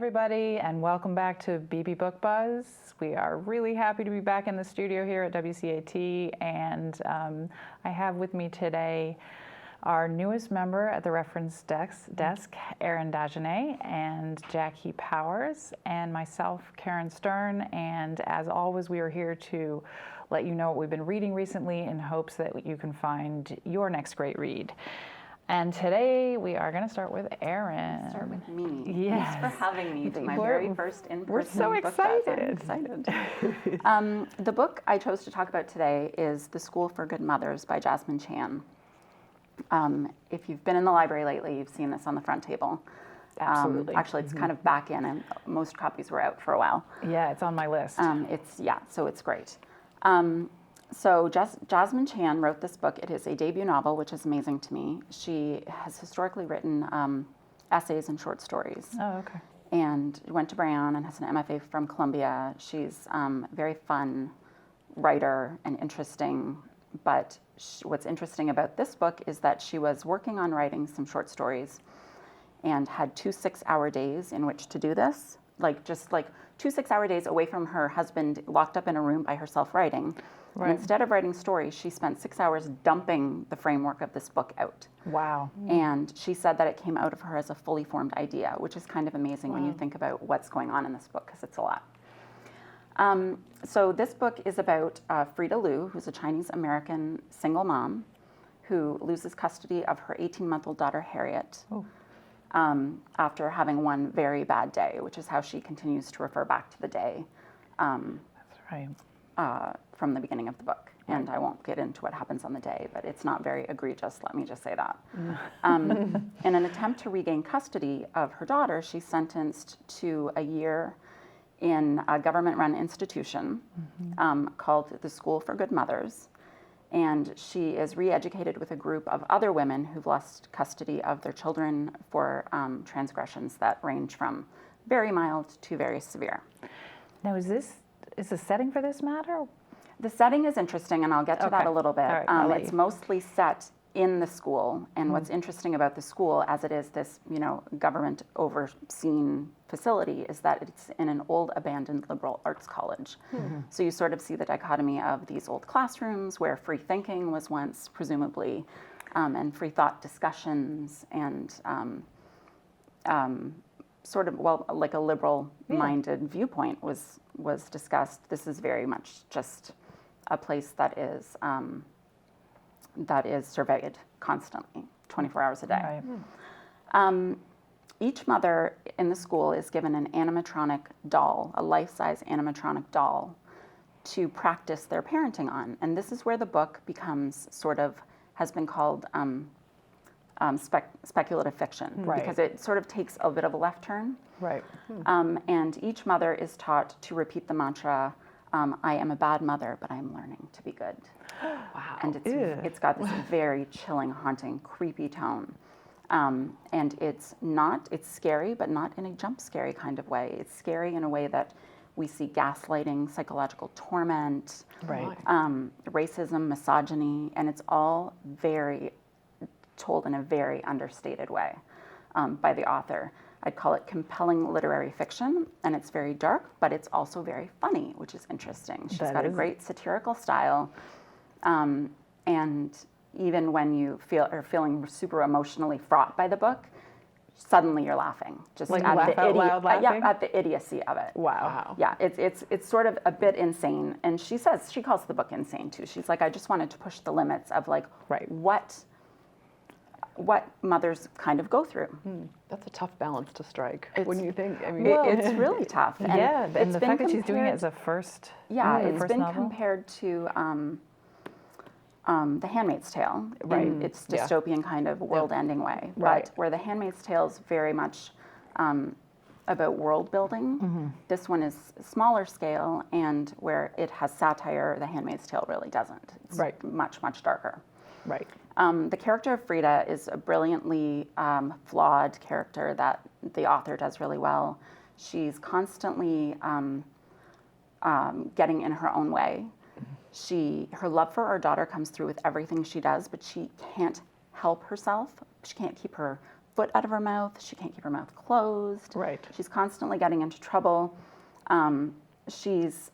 everybody, and welcome back to Beebe Book Buzz. We are really happy to be back in the studio here at WCAT, and I have with me today our newest member at the reference desk, Erin Dagenais, and Jackie Powers, and myself, Karen Stern. And as always, we are here to let you know what we've been reading recently in hopes that you can find your next great read. And today we are going to start with Erin. Start with me. Yes. Thanks for having me to my very first in-person We're so book buzz. excited. I'm excited. The book I chose to talk about today is The School for Good Mothers by Jasmine Chan. If you've been in the library lately, you've seen this on the front table. Absolutely. Actually, it's kind of back in, and most copies were out for a while. Yeah, it's on my list. So it's great. So Jasmine Chan wrote this book. It is a debut novel, which is amazing to me. She has historically written essays and short stories. Oh, okay. And went to Brown and has an MFA from Columbia. She's a very fun writer and interesting. But what's interesting about this book is that she was working on writing some short stories and had 2 6-hour days in which to do this. Just 2 6-hour days away from her husband, locked up in a room by herself writing. Right. And instead of writing stories, she spent 6 hours dumping the framework of this book out. Wow. And she said that it came out of her as a fully formed idea, which is kind of amazing when you think about what's going on in this book, because it's a lot. So this book is about Frida Liu, who's a Chinese-American single mom who loses custody of her 18-month-old daughter, Harriet, after having one very bad day, which is how she continues to refer back to the day. That's right. From the beginning of the book. And I won't get into what happens on the day, but it's not very egregious, let me just say that. In an attempt to regain custody of her daughter, she's sentenced to a year in a government-run institution called the School for Good Mothers. And she is re-educated with a group of other women who've lost custody of their children for transgressions that range from very mild to very severe. Now, is the setting for this matter? The setting is interesting, and I'll get to that a little bit. All right, it's mostly set in the school, and what's interesting about the school, as it is this, government overseen facility, is that it's in an old abandoned liberal arts college. So you sort of see the dichotomy of these old classrooms where free thinking was once, presumably, and free thought discussions, and like a liberal-minded viewpoint was discussed. This is very much just a place that is surveyed constantly, 24 hours a day. Right. Each mother in the school is given an animatronic doll, a life-size animatronic doll, to practice their parenting on. And this is where the book becomes has been called speculative fiction, because it sort of takes a bit of a left turn. Right. And each mother is taught to repeat the mantra, I am a bad mother, but I'm learning to be good. Wow. And it's got this very chilling, haunting, creepy tone. And it's scary, but not in a jump scary kind of way. It's scary in a way that we see gaslighting, psychological torment, racism, misogyny, and it's all told in a very understated way by the author. I'd call it compelling literary fiction, and it's very dark, but it's also very funny, which is interesting. She's got a great satirical style, and even when you are feeling super emotionally fraught by the book, suddenly you're laughing. Just like at laugh the out loud laughing? Yeah, at the idiocy of it. Wow. Yeah, it's sort of a bit insane, and she calls the book insane too. She's like, I just wanted to push the limits of what mothers kind of go through. That's a tough balance to strike. It's really tough. And and the fact that she's doing it as a first it's been novel? compared to The Handmaid's Tale in its dystopian kind of world-ending way. But where The Handmaid's Tale is very much about world building, this one is smaller scale, and where it has satire, The Handmaid's Tale really doesn't. It's much, much darker. Right. The character of Frida is a brilliantly flawed character that the author does really well. She's constantly getting in her own way. Her love for her daughter comes through with everything she does, but she can't help herself. She can't keep her foot out of her mouth. She can't keep her mouth closed. Right. She's constantly getting into trouble. She's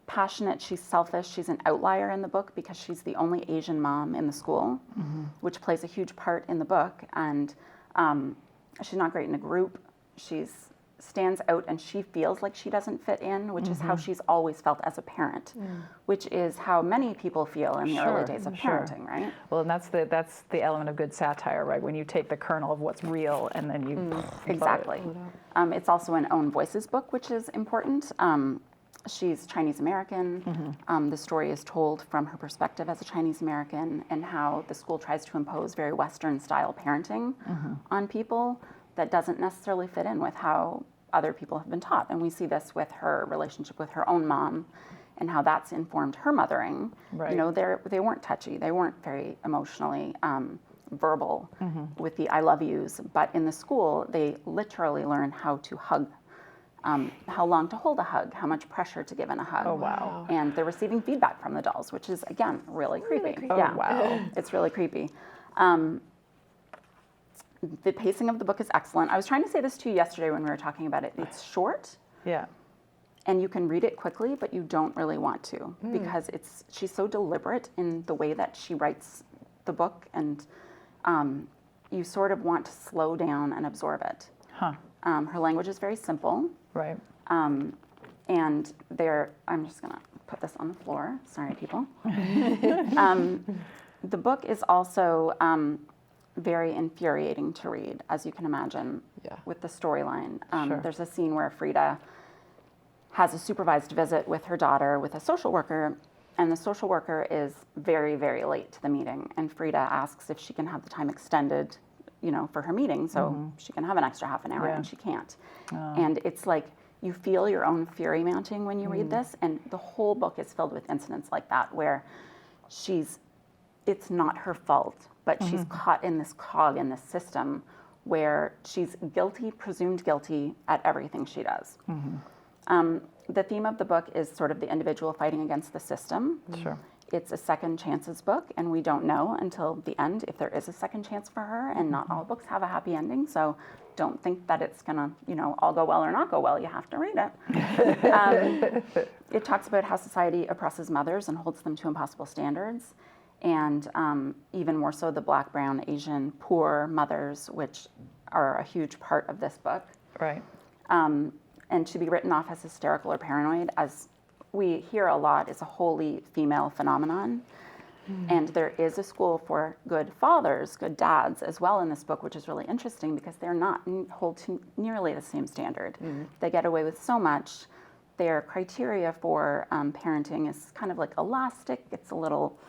passionate. She's selfish. She's an outlier in the book because she's the only Asian mom in the school, which plays a huge part in the book. And she's not great in a group. She's stands out and she feels like she doesn't fit in, which is how she's always felt as a parent, which is how many people feel in the early days of parenting, right? Well, and that's the element of good satire, right? When you take the kernel of what's real and then you Exactly. It's also an own voices book, which is important. She's Chinese American. The story is told from her perspective as a Chinese American and how the school tries to impose very Western style parenting on people that doesn't necessarily fit in with how other people have been taught. And we see this with her relationship with her own mom and how that's informed her mothering. Right. You know, they weren't touchy. They weren't very emotionally verbal with the I love yous. But in the school, they literally learn how to hug, how long to hold a hug, how much pressure to give in a hug. Oh, wow. And they're receiving feedback from the dolls, which is, again, really creepy. Oh, Yeah. wow. It's really creepy. The pacing of the book is excellent. I was trying to say this to you yesterday when we were talking about it. It's short Yeah. and you can read it quickly, but you don't really want to because she's so deliberate in the way that she writes the book, and you sort of want to slow down and absorb it. Huh. Her language is very simple, Right. and I'm just gonna put this on the floor. Sorry, people. The book is also very infuriating to read, as you can imagine, with the storyline. Sure. There's a scene where Frida has a supervised visit with her daughter with a social worker, and the social worker is very, very late to the meeting. And Frida asks if she can have the time extended, you know, for her meeting so she can have an extra half an hour, and she can't. And it's like you feel your own fury mounting when you read this, and the whole book is filled with incidents like that where it's not her fault, but she's caught in this cog in this system where she's guilty, presumed guilty at everything she does. The theme of the book is sort of the individual fighting against the system. Sure. It's a second chances book, and we don't know until the end if there is a second chance for her, and not all books have a happy ending, so don't think that it's gonna, you know, all go well or not go well. You have to read it. It talks about how society oppresses mothers and holds them to impossible standards, and even more so the Black, Brown, Asian, poor mothers, which are a huge part of this book. Right. And to be written off as hysterical or paranoid, as we hear a lot, is a wholly female phenomenon. And there is a school for good fathers, good dads as well in this book, which is really interesting because they're not held to nearly the same standard. They get away with so much. Their criteria for parenting is kind of like elastic. It's a little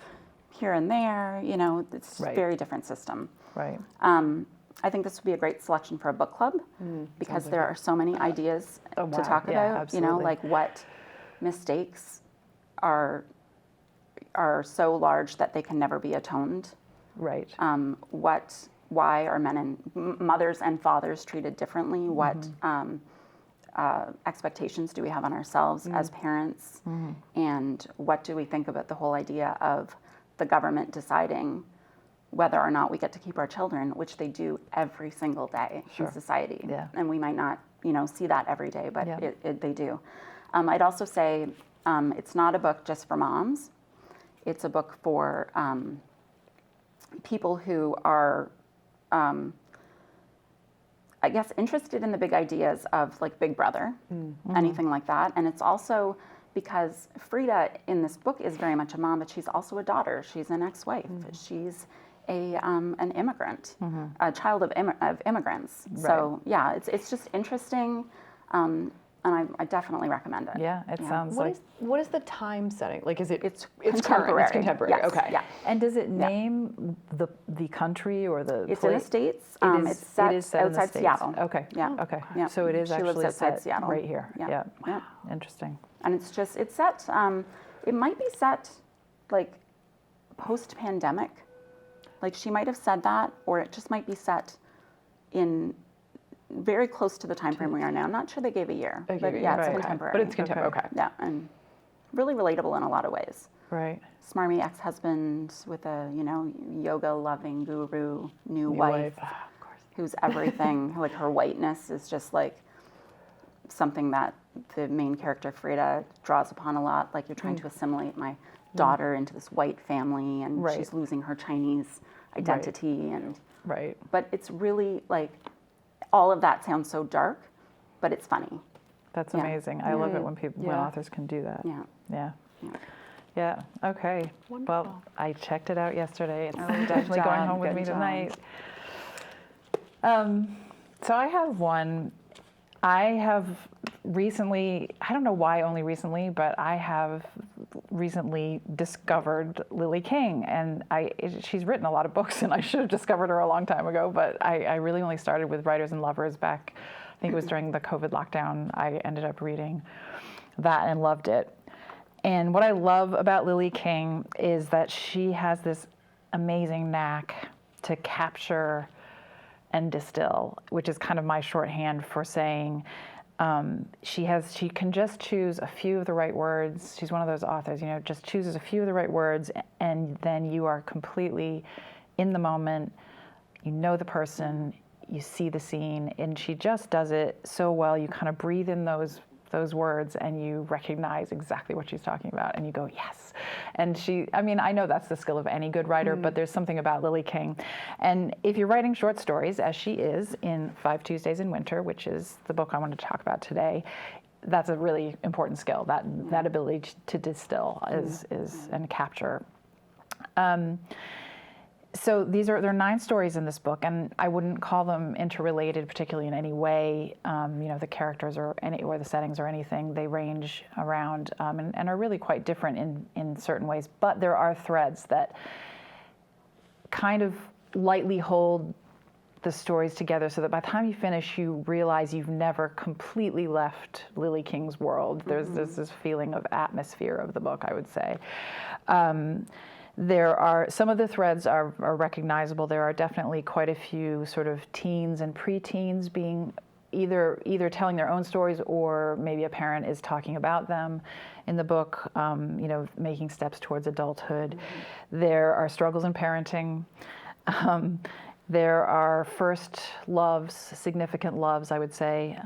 here and there, you know, it's a very different system. Right. I think this would be a great selection for a book club because there are so many ideas to talk about, absolutely. you know, like what mistakes are so large that they can never be atoned. Right. Why are men and mothers and fathers treated differently? What expectations do we have on ourselves as parents? And what do we think about the whole idea of the government deciding whether or not we get to keep our children, which they do every single day in society. Yeah. And we might not, you know, see that every day, but they do. I'd also say it's not a book just for moms. It's a book for people who are, I guess, interested in the big ideas of like Big Brother, anything like that. And it's also because Frida in this book is very much a mom, but she's also a daughter. She's an ex-wife. She's an immigrant, a child of immigrants. Right. So yeah, it's just interesting, and I definitely recommend it. Yeah, it sounds like. What is the time setting? Like, is it? It's current. It's contemporary. Yes. Okay. Yeah. And does it name the country or the? It's in the States. It it's set is set in the outside States. Seattle. Okay. Yeah. Okay. Yeah. So it is She lives actually outside set Seattle. right here. Yeah. Yeah. Yeah. Interesting. And it's set. It might be set like post-pandemic. Like she might have said that, or it just might be set in very close to the time frame we are now. I'm not sure they gave a year, but yeah, it's contemporary. But it's contemporary. Okay. Yeah, and really relatable in a lot of ways. Right. Smarmy ex-husband with a yoga-loving guru, new New wife. Of course. who's everything. Like her whiteness is just like something that the main character Frida draws upon a lot. Like, you're trying to assimilate my daughter into this white family, and Right. she's losing her Chinese identity. And Right. but it's really like, all of that sounds so dark, but it's funny. That's Yeah. amazing. I love it when when Yeah. authors can do that. Yeah. Yeah. Yeah. Yeah. Okay. Wonderful. Well, I checked it out yesterday. It's Oh, good definitely going job, home with good me job. tonight. So I have one. I have recently, I don't know why only recently, but I have recently discovered Lily King. And she's written a lot of books, and I should have discovered her a long time ago, but I really only started with Writers and Lovers back, I think it was during the COVID lockdown. I ended up reading that and loved it. And what I love about Lily King is that she has this amazing knack to capture and distill, which is kind of my shorthand for saying she can just choose a few of the right words. She's one of those authors, just chooses a few of the right words, and then you are completely in the moment. You know the person, you see the scene, and she just does it so well. You kind of breathe in those words, and you recognize exactly what she's talking about, and you go, yes. And I know that's the skill of any good writer, but there's something about Lily King. And if you're writing short stories, as she is in 5 Tuesdays in Winter, which is the book I wanted to talk about today, that's a really important skill, that ability to distill and capture. So there are 9 stories in this book, and I wouldn't call them interrelated particularly in any way. The characters or the settings or anything, they range around and are really quite different in certain ways. But there are threads that kind of lightly hold the stories together, so that by the time you finish, you realize you've never completely left Lily King's world. There's this feeling of atmosphere of the book, I would say. There are some of the threads are recognizable. There are definitely quite a few sort of teens and preteens being either telling their own stories, or maybe a parent is talking about them in the book, making steps towards adulthood. There are struggles in parenting. There are first loves, significant loves, I would say.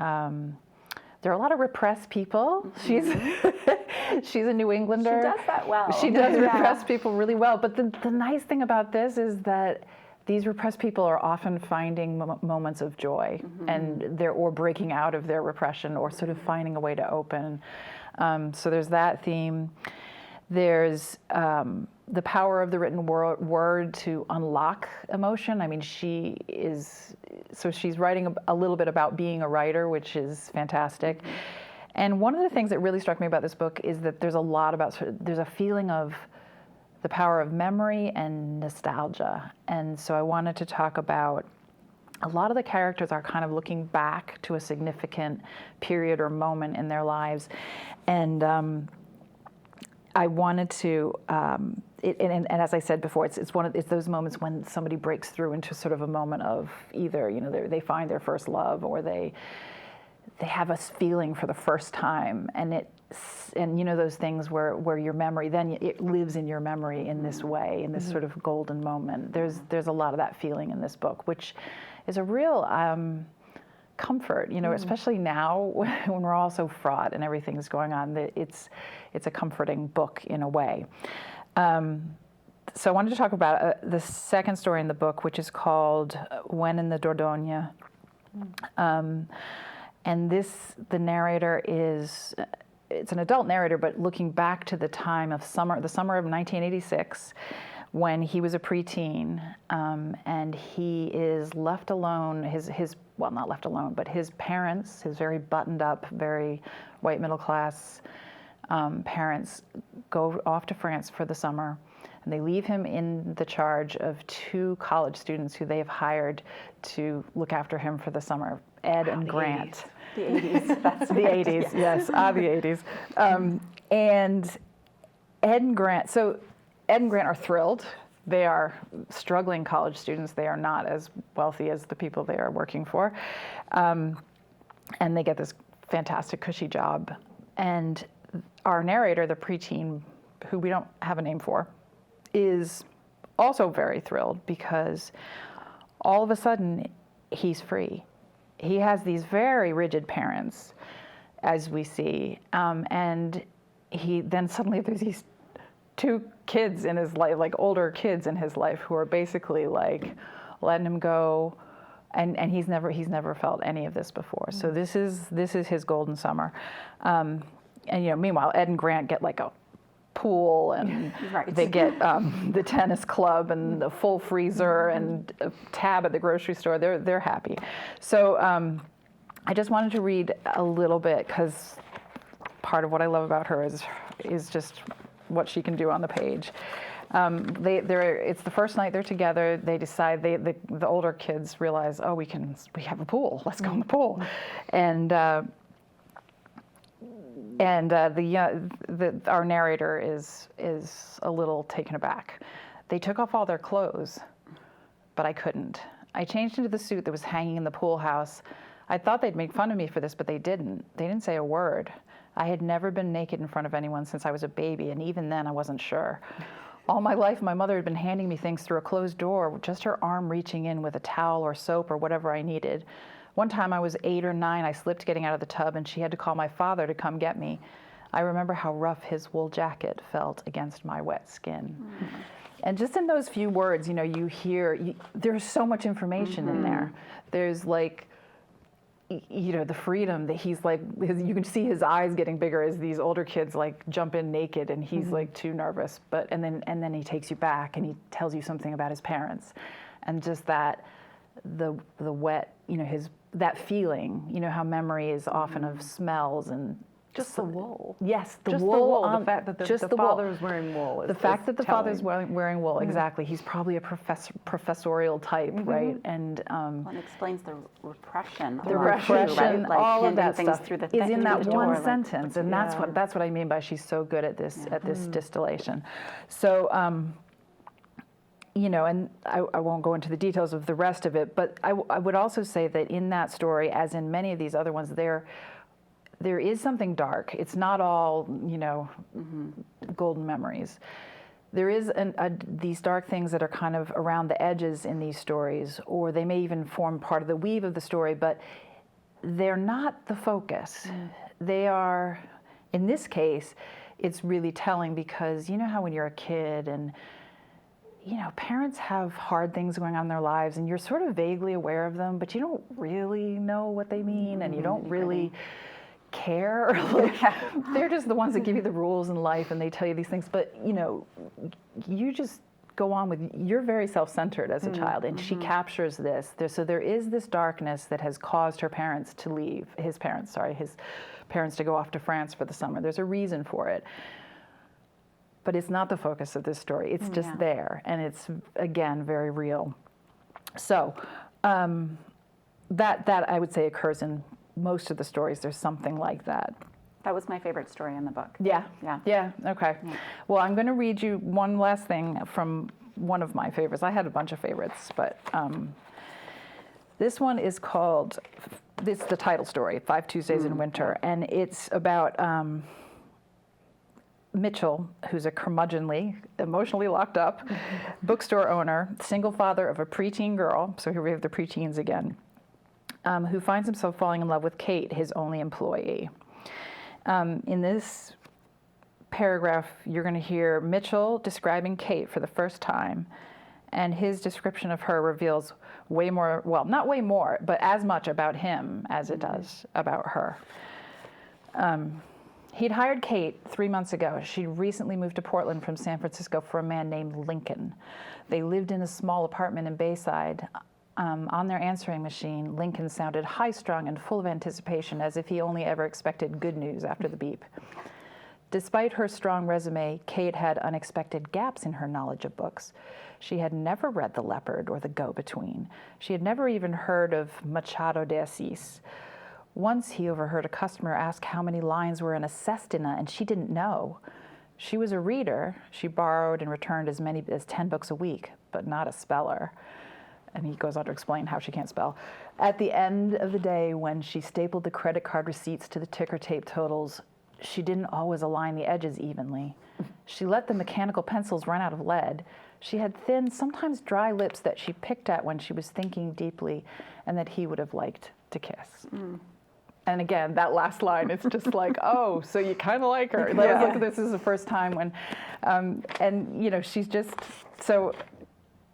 There are a lot of repressed people. She's a New Englander. She does that well. She does repress people really well. But the nice thing about this is that these repressed people are often finding moments of joy, and or breaking out of their repression, or sort of finding a way to open. So there's that theme. There's the power of the written word to unlock emotion. I mean, she's writing a little bit about being a writer, which is fantastic. And one of the things that really struck me about this book is that there's a lot about, there's a feeling of the power of memory and nostalgia. And so I wanted to talk about, a lot of the characters are kind of looking back to a significant period or moment in their lives. And I wanted to, and as I said before, it's those moments when somebody breaks through into sort of a moment of either, they find their first love, or they have a feeling for the first time, and those things where your memory, then it lives in your memory in this way, in this sort of golden moment. There's a lot of that feeling in this book, which is a real comfort, especially now when we're all so fraught and everything's going on. That it's a comforting book in a way. So I wanted to talk about the second story in the book, which is called When in the Dordogna. And the narrator it's an adult narrator, but looking back to the time of the summer of 1986, when he was a preteen, and he is left alone. Not left alone, but his parents, his very buttoned up, very white middle class parents, go off to France for the summer, and they leave him in the charge of 2 college students who they have hired to look after him for the summer, Ed and Grant. The 80s. That's The 80s, yes, the 80s. And Ed and Grant, so Ed and Grant are thrilled. They are struggling college students. They are not as wealthy as the people they are working for. And they get this fantastic, cushy job. And our narrator, the preteen, who we don't have a name for, is also very thrilled, because all of a sudden he's free. He has these very rigid parents, as we see, and he then suddenly there's these two kids in his life, like older kids in his life, who are basically like letting him go, and he's never felt any of this before. So this is his golden summer, and meanwhile Ed and Grant get like a pool, and Right. they get the tennis club and the full freezer and a tab at the grocery store. They're happy. So I just wanted to read a little bit because part of what I love about her is just what she can do on the page. It's the first night they're together. They decide the older kids realize, oh, we have a pool. Let's go in the pool, and our narrator is a little taken aback. They took off all their clothes, but I couldn't. I changed into the suit that was hanging in the pool house. I thought they'd make fun of me for this, but they didn't. They didn't say a word. I had never been naked in front of anyone since I was a baby, and even then I wasn't sure. All my life, my mother had been handing me things through a closed door, just her arm reaching in with a towel or soap or whatever I needed. One time I was 8 or 9, I slipped getting out of the tub, and she had to call my father to come get me. I remember how rough his wool jacket felt against my wet skin. And just in those few words, you hear, there's so much information in there. There's like, the freedom that he's like, you can see his eyes getting bigger as these older kids like jump in naked, and he's like too nervous. And then he takes you back and he tells you something about his parents, and just that the wet, that feeling, how memory is often of smells and. Just the wool. Yes, the Just wool. the fact that the father's wearing wool. The fact that the father's wearing wool, exactly. He's probably a professorial type, right? And Well, it explains the repression. the repression, right? all of handing that things stuff through the is in that door, one like- sentence, and that's what I mean by she's so good at this distillation. So. And I won't go into the details of the rest of it, but I would also say that in that story, as in many of these other ones, there is something dark. It's not all, golden memories. There is these dark things that are kind of around the edges in these stories, or they may even form part of the weave of the story, but they're not the focus. They are, in this case, it's really telling because you know how when you're a kid and parents have hard things going on in their lives, and you're sort of vaguely aware of them, but you don't really know what they mean, and you don't really care. They're just the ones that give you the rules in life, and they tell you these things. But you just go on with. You're very self-centered as a child, and she captures this. So there is this darkness that has caused her parents to leave. His parents to go off to France for the summer. There's a reason for it. But it's not the focus of this story. It's just there, and it's again very real. So that I would say occurs in most of the stories. There's something like that. That was my favorite story in the book. Yeah. Yeah. Okay. Yeah. Well, I'm going to read you one last thing from one of my favorites. I had a bunch of favorites, but this one is called. It's the title story, 5 Tuesdays in Winter, and it's about. Mitchell, who's a curmudgeonly, emotionally locked up bookstore owner, single father of a preteen girl, so here we have the preteens again, who finds himself falling in love with Kate, his only employee. In this paragraph, you're going to hear Mitchell describing Kate for the first time, and his description of her reveals way more, well, not way more, but as much about him as it does about her. He'd hired Kate 3 months ago. She'd recently moved to Portland from San Francisco for a man named Lincoln. They lived in a small apartment in Bayside. On their answering machine, Lincoln sounded high-strung and full of anticipation, as if he only ever expected good news after the beep. Despite her strong resume, Kate had unexpected gaps in her knowledge of books. She had never read The Leopard or The Go-Between. She had never even heard of Machado de Assis. Once he overheard a customer ask how many lines were in a sestina, and she didn't know. She was a reader. She borrowed and returned as many as 10 books a week, but not a speller. And he goes on to explain how she can't spell. At the end of the day, when she stapled the credit card receipts to the ticker tape totals, she didn't always align the edges evenly. She let the mechanical pencils run out of lead. She had thin, sometimes dry lips that she picked at when she was thinking deeply and that he would have liked to kiss. And again, that last line, it's just like, oh, so you kind of like her. Like, this is the first time when, and, you know, she's just, so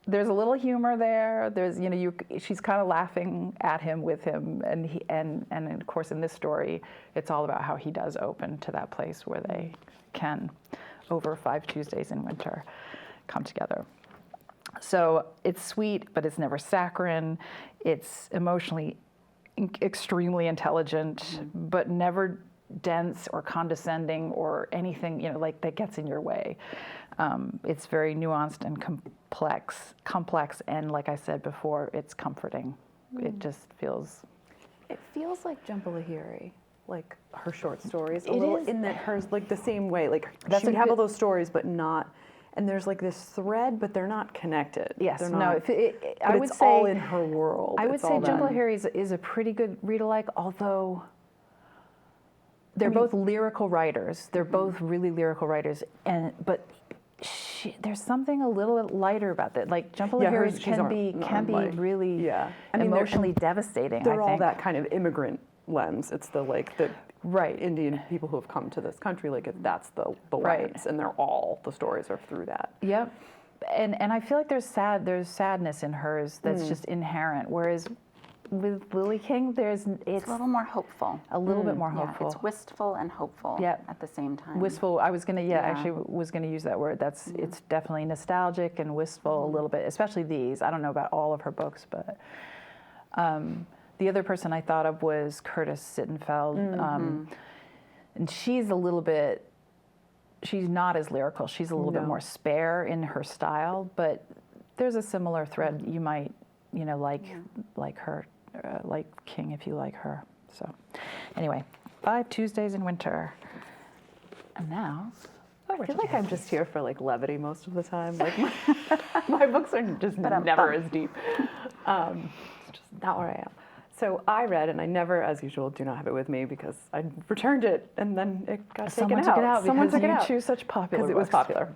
there's a little humor there. There's, you know, she's kind of laughing at him, with him. And of course, in this story, it's all about how he does open to that place where they can, over 5 Tuesdays in winter, come together. So it's sweet, but it's never saccharine. It's emotionally extremely intelligent, but never dense or condescending or anything, you know, like that gets in your way. It's very nuanced and complex, and like I said before, it's comforting. It just feels. It feels like Jumbalahiri, like her short stories, a It little is. in that hers, like the same way, like That's she would a have good- all those stories, but not. And there's like this thread, but they're not connected. Yes, they're no. not, I but would it's say all in her world. I would It's say all them. Jumbalahiri is a pretty good read-alike, although they're both lyrical writers. They're both really lyrical writers, but there's something a little bit lighter about that. Like Jumbalahiri's hers can be like- really yeah. I mean, emotionally devastating. They're I all think. that kind of immigrant lens. It's the Right. Indian people who have come to this country. Like that's the Right. lens, and the stories are through that. Yep. And I feel like there's sadness in hers that's just inherent. Whereas with Lily King, it's It's a little more hopeful. a little bit more Yeah, hopeful. it's wistful and hopeful Yep. at the same time. Wistful. I was gonna, Yeah. actually was gonna use that word. It's definitely nostalgic and wistful a little bit, especially these. I don't know about all of her books, but the other person I thought of was Curtis Sittenfeld, and she's a little bit. She's not as lyrical. She's a little bit No. more spare in her style, but there's a similar thread. You might, you know, like her, like King if you like her. So, anyway, 5 Tuesdays in winter, and now. I feel like I'm just here for like levity most of the time. Like my books are just never as deep. It's just not where I am. So I read, and I never, as usual, do not have it with me because I returned it and then it got Someone taken took it out Someone because took it you out choose such popular because it was books. popular.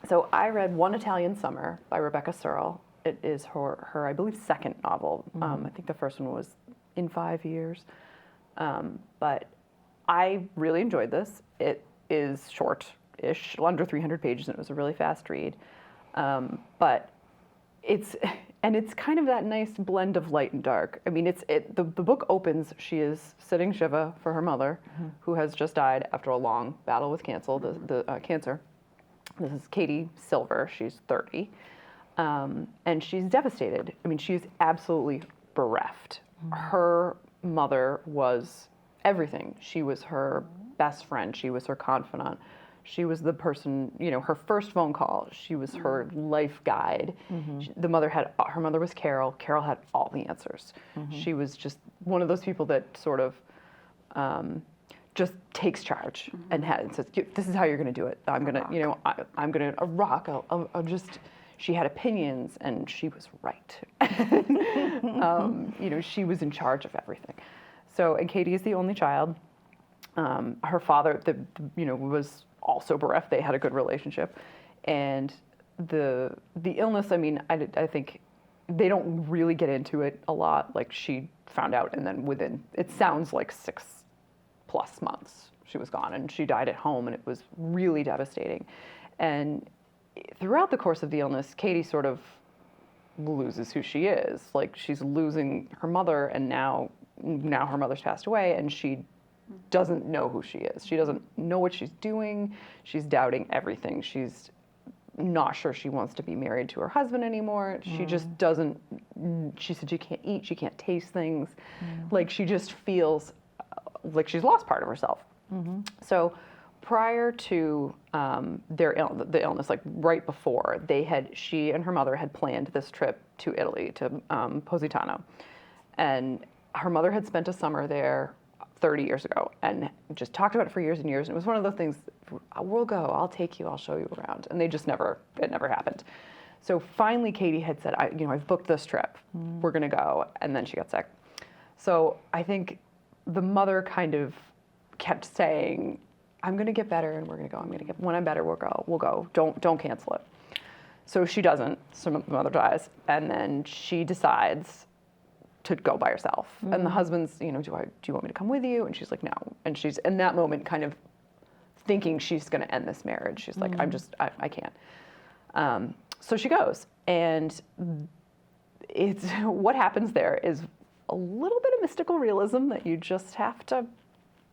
So I read One Italian Summer by Rebecca Searle. It is her I believe, second novel. I think the first one was In 5 Years. But I really enjoyed this. It is short-ish, under 300 pages, and it was a really fast read. But it's kind of that nice blend of light and dark. I mean, the book opens, she is sitting Shiva for her mother, who has just died after a long battle with cancer. This is Katie Silver, she's 30, and she's devastated. I mean, she's absolutely bereft. Her mother was everything. She was her best friend, she was her confidant. She was the person, you know, her first phone call. She was her life guide. Her mother was Carol. Carol had all the answers. She was just one of those people that sort of just takes charge and says, "This is how you're going to do it. I'm going to, you know, I'm going to rock. I'll just." She had opinions, and she was right. You know, she was in charge of everything. So, and Katie is the only child. Her father, was also bereft. They had a good relationship, and the illness. I mean, I think they don't really get into it a lot. Like she found out, and then it sounds like 6+ months she was gone, and she died at home, and it was really devastating. And throughout the course of the illness, Katie sort of loses who she is. Like she's losing her mother, and now her mother's passed away, and she doesn't know who she is. She doesn't know what she's doing. She's doubting everything. She's not sure she wants to be married to her husband anymore. She just doesn't. She said she can't eat. She can't taste things. Like she just feels like she's lost part of herself. So prior to the illness, like right before, she and her mother had planned this trip to Italy, to Positano. And her mother had spent a summer there 30 years ago and just talked about it for years and years. And it was one of those things, we'll go, I'll take you, I'll show you around. And it never happened. So finally Katie had said, I've booked this trip, we're gonna go. And then she got sick. So I think the mother kind of kept saying, I'm going to get better and we're going to go. When I'm better, we'll go. Don't cancel it. So she doesn't. So the mother dies. And then she decides to go by herself. And the husband's, do you want me to come with you? And she's like, no. And she's in that moment kind of thinking she's going to end this marriage. She's like, I can't. So she goes. And it's what happens there is a little bit of mystical realism that you just have to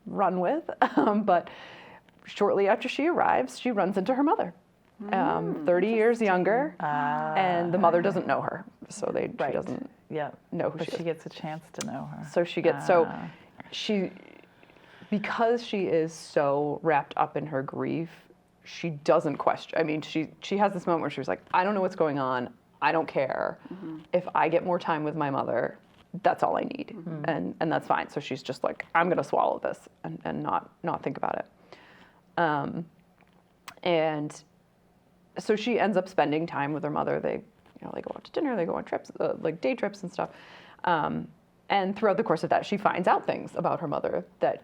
run with. But shortly after she arrives, she runs into her mother, 30 years younger, and the mother doesn't know her, so she doesn't know who she is. But she gets a chance to know her. So because she is so wrapped up in her grief, she doesn't question. I mean, she has this moment where she was like, I don't know what's going on. I don't care. If I get more time with my mother, that's all I need, and that's fine. So she's just like, I'm going to swallow this and not think about it. And so she ends up spending time with her mother. They go out to dinner, they go on trips, like day trips and stuff. And throughout the course of that, she finds out things about her mother that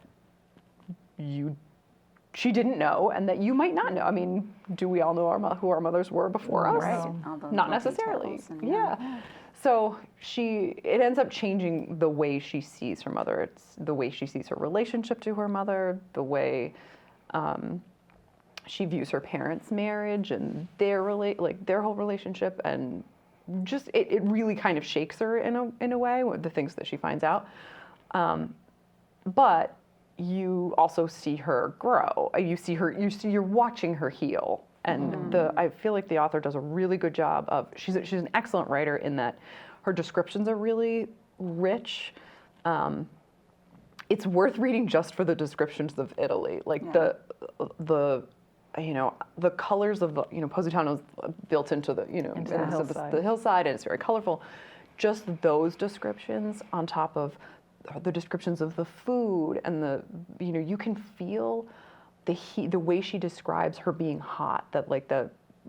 she didn't know and that you might not know. I mean, do we all know who our mothers were before us? Right. Not necessarily. Yeah. So it ends up changing the way she sees her mother. It's the way she sees her relationship to her mother, the way she views her parents' marriage and their whole relationship, and just it really kind of shakes her in a way with the things that she finds out. But you also see her grow. You're watching her heal. And I feel like the author does a really good job of, she's an excellent writer in that her descriptions are really rich. It's worth reading just for the descriptions of Italy. Like the colors of the, Positano's built into the, the hillside, and it's very colorful. Just those descriptions on top of the descriptions of the food and you can feel the heat, the way she describes her being hot, that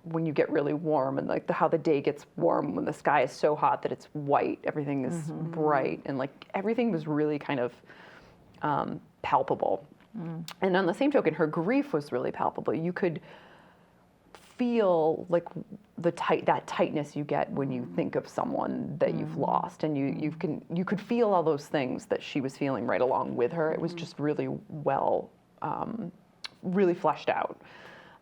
when you get really warm and how the day gets warm when the sky is so hot that it's white, everything is bright, and everything was really kind of palpable. And on the same token, her grief was really palpable. You could feel that tightness you get when you think of someone that you've lost, and you could feel all those things that she was feeling right along with her. It was just really well, really fleshed out.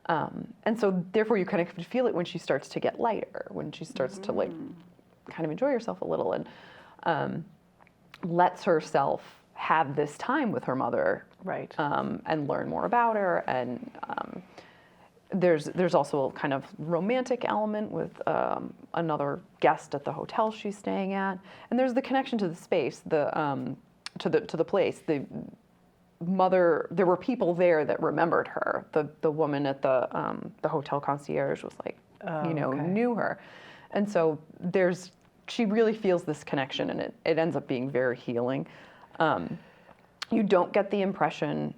And so therefore you kind of feel it when she starts to get lighter, when she starts to kind of enjoy herself a little, and lets herself have this time with her mother, right? And learn more about her. And there's also a kind of romantic element with another guest at the hotel she's staying at, and there's the connection to the space, to the place. The mother, there were people there that remembered her. The woman at the hotel concierge was knew her, and so she really feels this connection, and it ends up being very healing. You don't get the impression,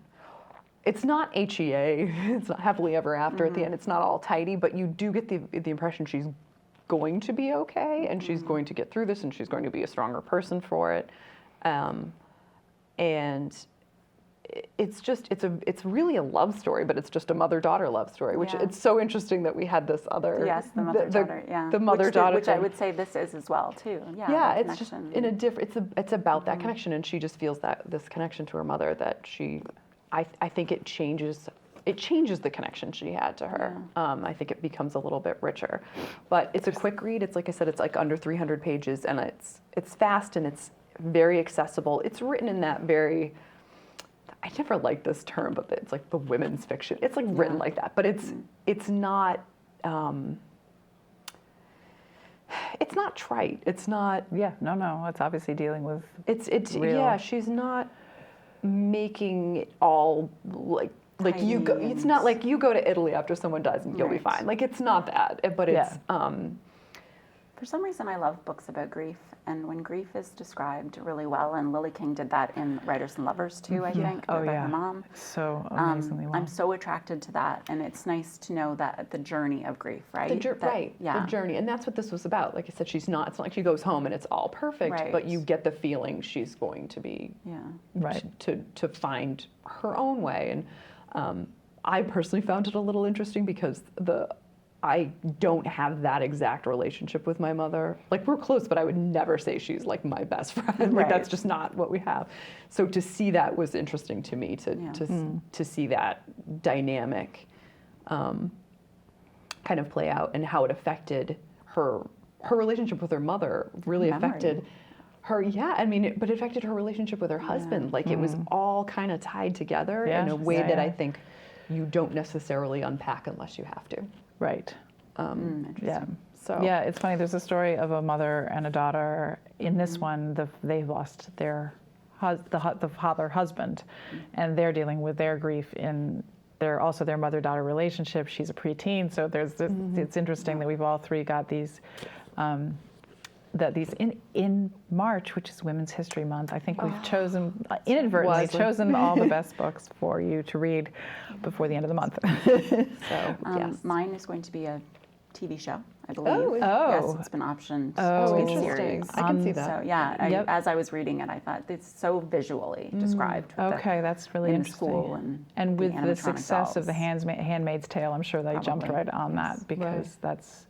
it's not HEA, it's not happily ever after at the end, it's not all tidy, but you do get the impression she's going to be okay, and she's going to get through this, and she's going to be a stronger person for it. And it's really a love story, but it's just a mother-daughter love story, which it's so interesting that we had this other. Yes, the mother-daughter, the mother-daughter which I would say this is as well too. Yeah, it's just in a different. It's about that connection, and she just feels this connection to her mother that I think it changes the connection she had to her. I think it becomes a little bit richer, but it's a quick read. It's like I said, it's under 300 pages, and it's fast and it's very accessible. It's written in that very. I never liked this term, but it's like the women's fiction. It's written like that, but it's not. It's not trite. It's not. Yeah, no. It's obviously dealing with. It's real. Yeah. She's not making it all like you go. It's not like you go to Italy after someone dies and you'll be fine. It's not that. But it's. For some reason, I love books about grief, and when grief is described really well, and Lily King did that in Writers and Lovers too, I think, about her mom. So amazingly well. I'm so attracted to that, and it's nice to know that the journey of grief, right? The journey, and that's what this was about. Like I said, it's not like she goes home and it's all perfect, but you get the feeling she's going to be, to find her own way, I personally found it a little interesting because I don't have that exact relationship with my mother. Like, we're close, but I would never say she's like my best friend. Like, that's just not what we have. So to see that was interesting to me, to see that dynamic kind of play out, and how it affected her relationship with her mother. Really affected her, but it affected her relationship with her husband. Like, it was all kind of tied together in a way that I think you don't necessarily unpack unless you have to. Right. So yeah, it's funny. There's a story of a mother and a daughter. In this one, they lost their the father husband, and they're dealing with their grief in their mother-daughter relationship. She's a preteen, so there's this, it's interesting that we've all three got these. In March, which is Women's History Month, I think we've inadvertently chosen all the best books for you to read before the end of the month. So mine is going to be a TV show, I believe. Yes, it's been optioned to be a series. I can see that. So yeah, as I was reading it, I thought it's so visually described. Okay, that's really in interesting. School and with the animatronic success dolls. of the Handmaid's Tale, I'm sure they jumped right on that because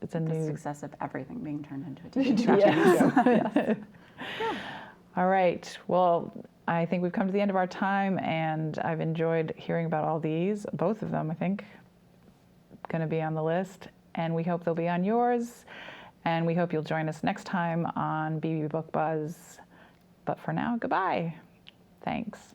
it's a the new success of everything being turned into a TV show. All right. Well, I think we've come to the end of our time, and I've enjoyed hearing about all these. Both of them, I think, going to be on the list, and we hope they'll be on yours. And we hope you'll join us next time on Beebe Book Buzz. But for now, goodbye. Thanks.